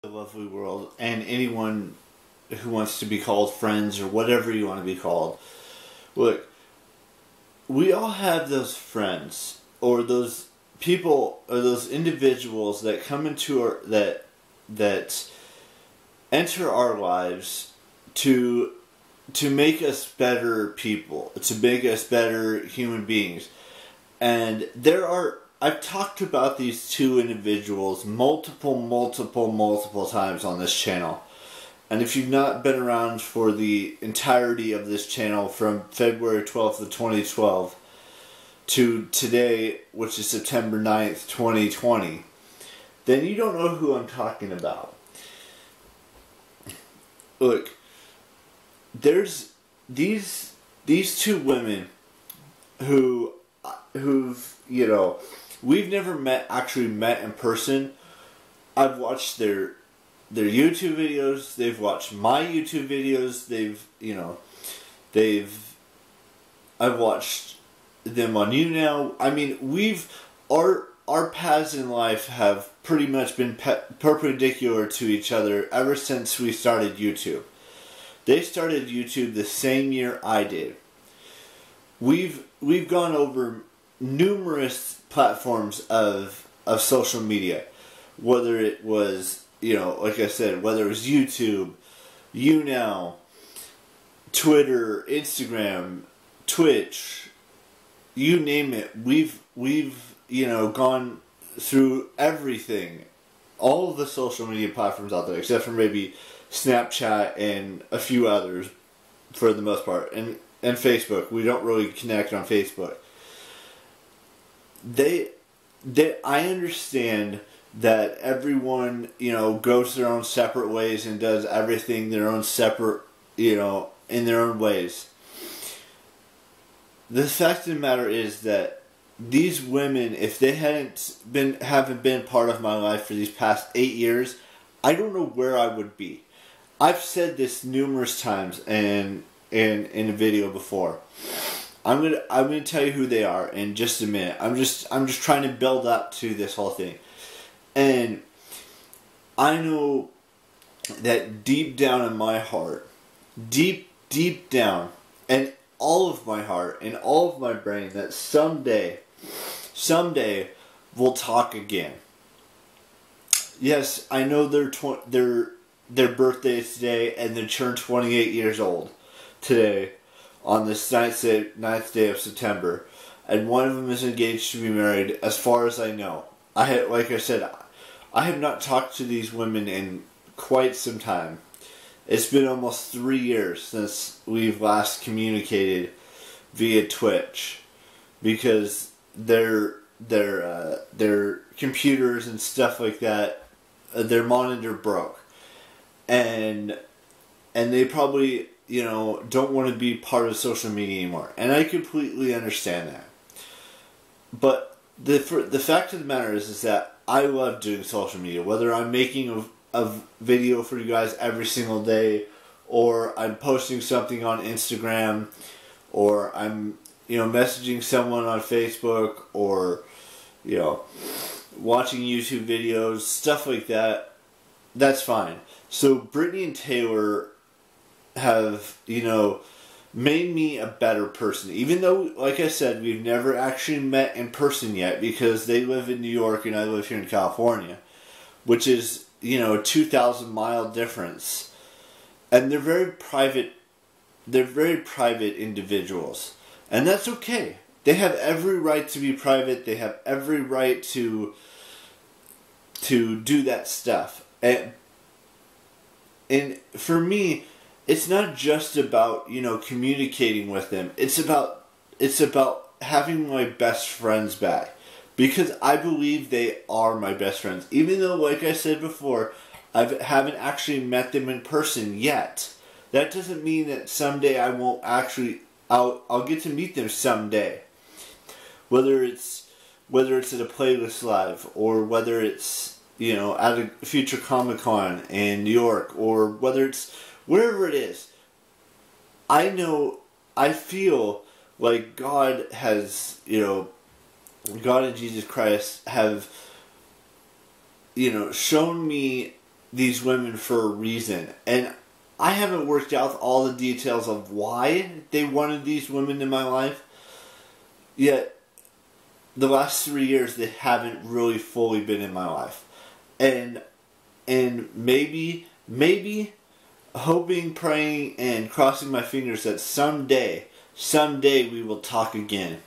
the lovely world, and anyone who wants to be called friends or whatever you want to be called. Look, we all have those friends or those people or those individuals that come into our that enter our lives to make us better people, to make us better human beings. And I've talked about these two individuals multiple times on this channel. And if you've not been around for the entirety of this channel from February 12th of 2012 to today, which is September 9th, 2020, then you don't know who I'm talking about. Look, there's these two women who've, you know, we've never actually met in person. I've watched their YouTube videos, they've watched my YouTube videos, I've watched them on YouNow. I mean, our paths in life have pretty much been perpendicular to each other ever since we started YouTube. They started YouTube the same year I did. We've gone over numerous platforms of social media, whether it was, you know, like I said, whether it was YouTube, YouNow, Twitter, Instagram, Twitch, you name it. We've you know, gone through everything, all of the social media platforms out there, except for maybe Snapchat and a few others, for the most part, and Facebook. We don't really connect on Facebook. I understand that everyone, you know, goes their own separate ways and does everything their own separate, you know, in their own ways. The fact of the matter is that these women, if they haven't been part of my life for these past 8 years, I don't know where I would be. I've said this numerous times in a video before. I'm gonna tell you who they are in just a minute. I'm just trying to build up to this whole thing. And I know that deep down in my heart, deep down, and all of my heart and all of my brain, that someday we'll talk again. Yes, I know their birthday is today, and they turned 28 years old today on this ninth day of September, and one of them is engaged to be married, as far as I know. Like I said, I have not talked to these women in quite some time. It's been almost 3 years since we've last communicated via Twitch, because their computers and stuff like that, their monitor broke, and they probably, you know, don't want to be part of social media anymore, and I completely understand that. But the fact of the matter is that I love doing social media, whether I'm making a video for you guys every single day, or I'm posting something on Instagram, or I'm, you know, messaging someone on Facebook, or, you know, watching YouTube videos, stuff like that. That's fine. So Brittney and Taylor have, you know, made me a better person. Even though, like I said, we've never actually met in person yet, because they live in New York and I live here in California, which is, you know, a 2,000-mile difference. And they're very private individuals. And that's okay. They have every right to be private. They have every right to do that stuff. And for me, it's not just about, you know, communicating with them. It's about having my best friends back, because I believe they are my best friends. Even though, like I said before, I haven't actually met them in person yet. That doesn't mean that someday I won't actually. I'll get to meet them someday. Whether it's at a Playlist Live, or whether it's, you know, at a future Comic-Con in New York, or whether it's wherever it is. I feel like God has, you know, God and Jesus Christ have, you know, shown me these women for a reason. And I haven't worked out all the details of why they wanted these women in my life. Yet, the last 3 years, they haven't really fully been in my life. And maybe, hoping, praying, and crossing my fingers that someday we will talk again.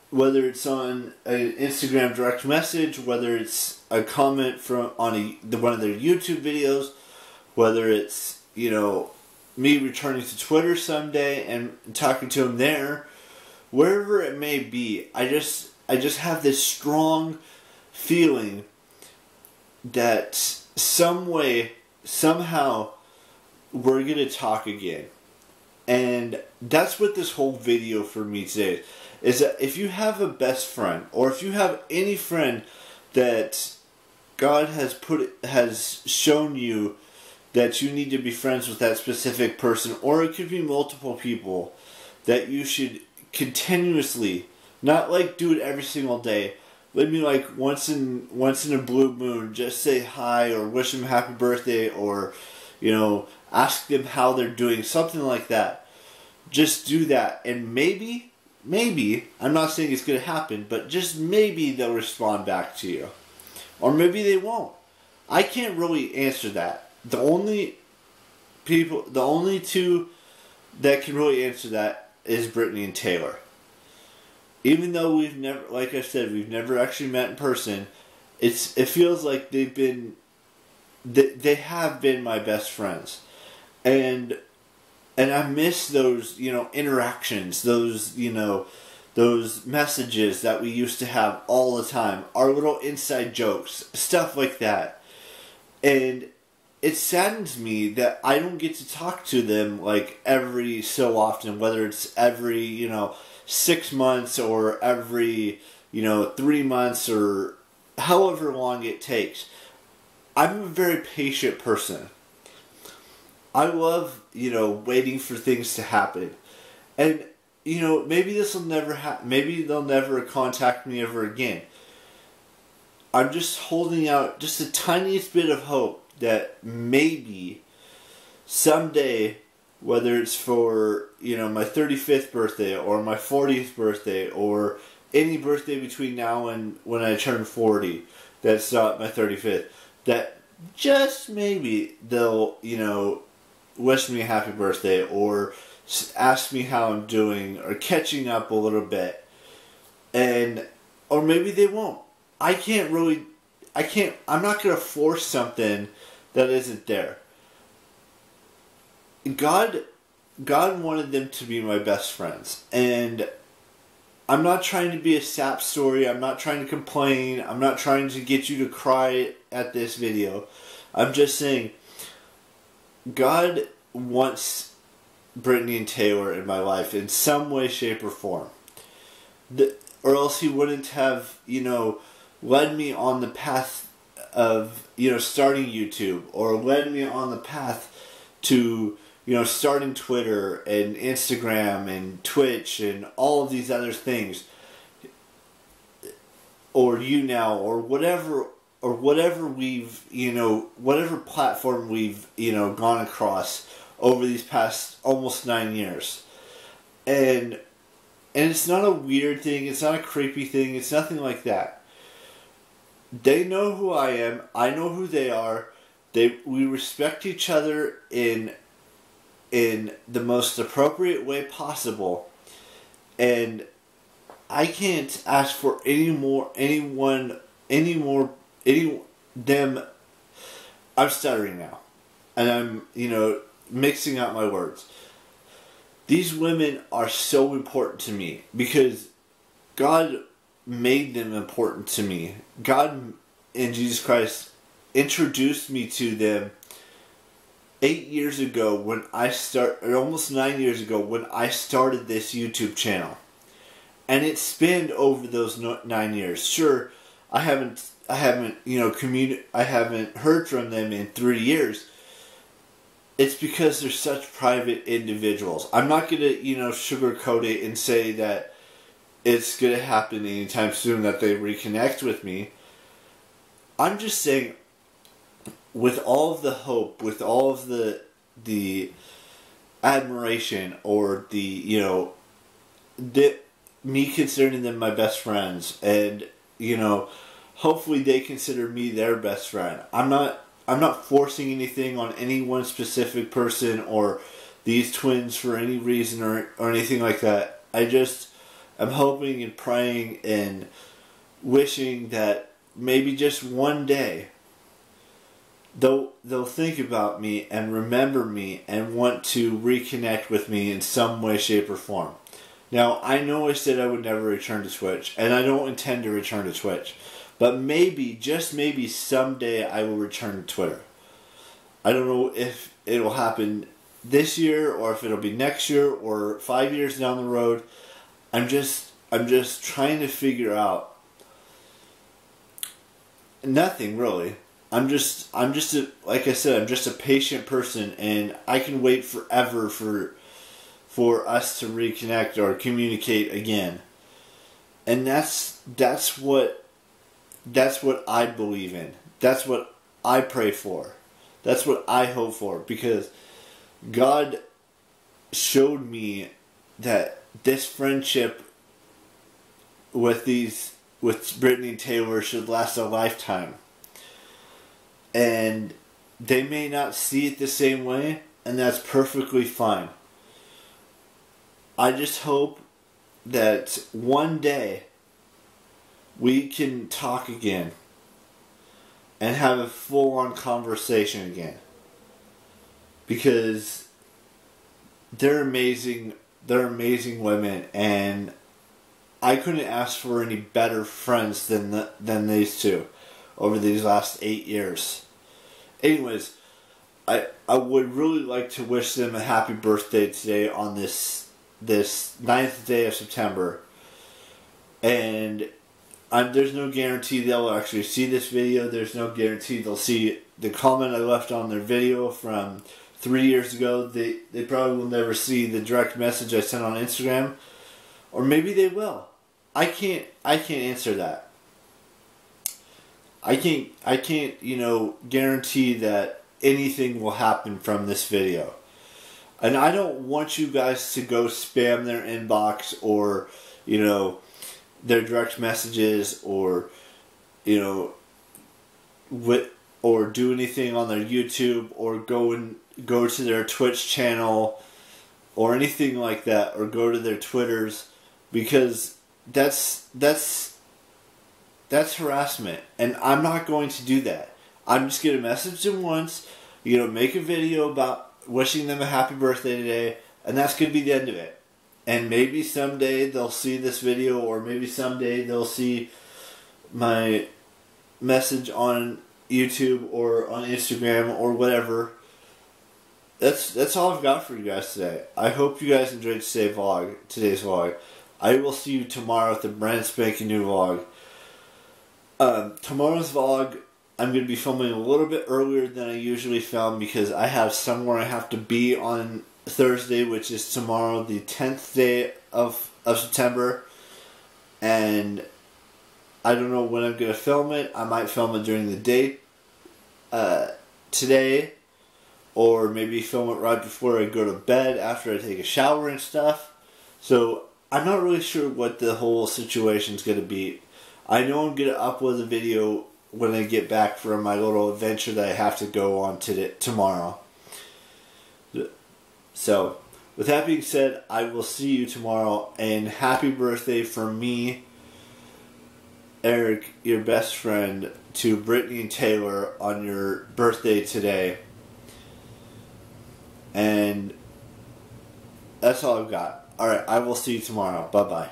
Whether it's on an Instagram direct message, whether it's a comment from on one of their YouTube videos, whether it's, me returning to Twitter someday and talking to them there, wherever it may be, I just have this strong feeling that some way, somehow, we're going to talk again. And that's what this whole video for me today is that if you have a best friend, or if you have any friend that God has shown you that you need to be friends with that specific person, or it could be multiple people, that you should continuously, not like do it every single day, maybe like once in a blue moon, just say hi or wish them happy birthday, or ask them how they're doing, something like that. Just do that, and maybe, I'm not saying it's going to happen, but just maybe they'll respond back to you. Or maybe they won't. I can't really answer that. The only two that can really answer that is Brittney and Taylor. Even though we've never, like I said, we've never actually met in person, it feels like they have been my best friends. And I miss those, interactions, those messages that we used to have all the time, our little inside jokes, stuff like that. And it saddens me that I don't get to talk to them like every so often, whether it's every, 6 months or every, 3 months or however long it takes. I'm a very patient person. I love, waiting for things to happen. And, maybe this will never happen. Maybe they'll never contact me ever again. I'm just holding out just the tiniest bit of hope that maybe someday, whether it's for, my 35th birthday or my 40th birthday or any birthday between now and when I turn 40, that's not my 35th, that just maybe they'll, wish me a happy birthday or ask me how I'm doing or catching up a little bit. Or maybe they won't. I'm not going to force something that isn't there. God wanted them to be my best friends. And I'm not trying to be a sap story. I'm not trying to complain. I'm not trying to get you to cry at this video. I'm just saying, God wants Brittney and Taylor in my life in some way, shape, or form. Or else he wouldn't have, led me on the path of, starting YouTube, or led me on the path to, starting Twitter and Instagram and Twitch and all of these other things. Or YouNow, or whatever we've, whatever platform we've, gone across over these past almost 9 years. And it's not a weird thing, it's not a creepy thing, it's nothing like that. They know who I am, I know who they are. We respect each other in the most appropriate way possible. And I can't ask for I'm stuttering now. And I'm, mixing up my words. These women are so important to me because God made them important to me. God and Jesus Christ introduced me to them 8 years ago almost 9 years ago when I started this YouTube channel. And it spanned over those 9 years. Sure, I haven't heard from them in 3 years. It's because they're such private individuals. I'm not going to, sugarcoat it and say that it's going to happen anytime soon that they reconnect with me. I'm just saying, with all of the hope, with all of the admiration, or the, you know, me considering them my best friends, and, you know, hopefully they consider me their best friend. I'm not forcing anything on any one specific person or these twins for any reason or anything like that. I'm hoping and praying and wishing that maybe just one day they'll think about me and remember me and want to reconnect with me in some way, shape, or form. Now, I know I said I would never return to Twitch, and I don't intend to return to Twitch. But maybe, just maybe, someday I will return to Twitter. I don't know if it'll happen this year, or if it'll be next year, or 5 years down the road. I'm just trying to figure out nothing really. I'm just like I said, I'm just a patient person, and I can wait forever for us to reconnect or communicate again. And that's what I believe in. That's what I pray for. That's what I hope for, because God showed me that this friendship with Brittney and Taylor should last a lifetime. And they may not see it the same way, and that's perfectly fine. I just hope that one day we can talk again and have a full-on conversation again. Because they're amazing women, and I couldn't ask for any better friends than these two over these last 8 years. Anyways, I would really like to wish them a happy birthday today on this 9th day of September. And there's no guarantee they'll actually see this video. There's no guarantee they'll see the comment I left on their video from 3 years ago. They probably will never see the direct message I sent on Instagram. Or maybe they will. I can't answer that. I can't, you know, guarantee that anything will happen from this video. And I don't want you guys to go spam their inbox, or, you know, their direct messages, or, you know, or do anything on their YouTube, or go to their Twitch channel, or anything like that, or go to their Twitters, because that's harassment, and I'm not going to do that. I'm just going to message them once, you know, make a video about wishing them a happy birthday today, and that's going to be the end of it. And maybe someday they'll see this video, or maybe someday they'll see my message on YouTube or on Instagram or whatever. That's all I've got for you guys today. I hope you guys enjoyed today's vlog. I will see you tomorrow with a brand spanking new vlog. Tomorrow's vlog, I'm going to be filming a little bit earlier than I usually film, because I have somewhere I have to be on Thursday, which is tomorrow, the 10th day of September. And I don't know when I'm going to film it. I might film it during the day today, or maybe film it right before I go to bed after I take a shower and stuff. So I'm not really sure what the whole situation is going to be. I know I'm going to upload the video when I get back from my little adventure that I have to go on tomorrow. So, with that being said, I will see you tomorrow, and happy birthday from me, Eric, your best friend, to Brittney and Taylor on your birthday today. And that's all I've got. Alright, I will see you tomorrow. Bye-bye.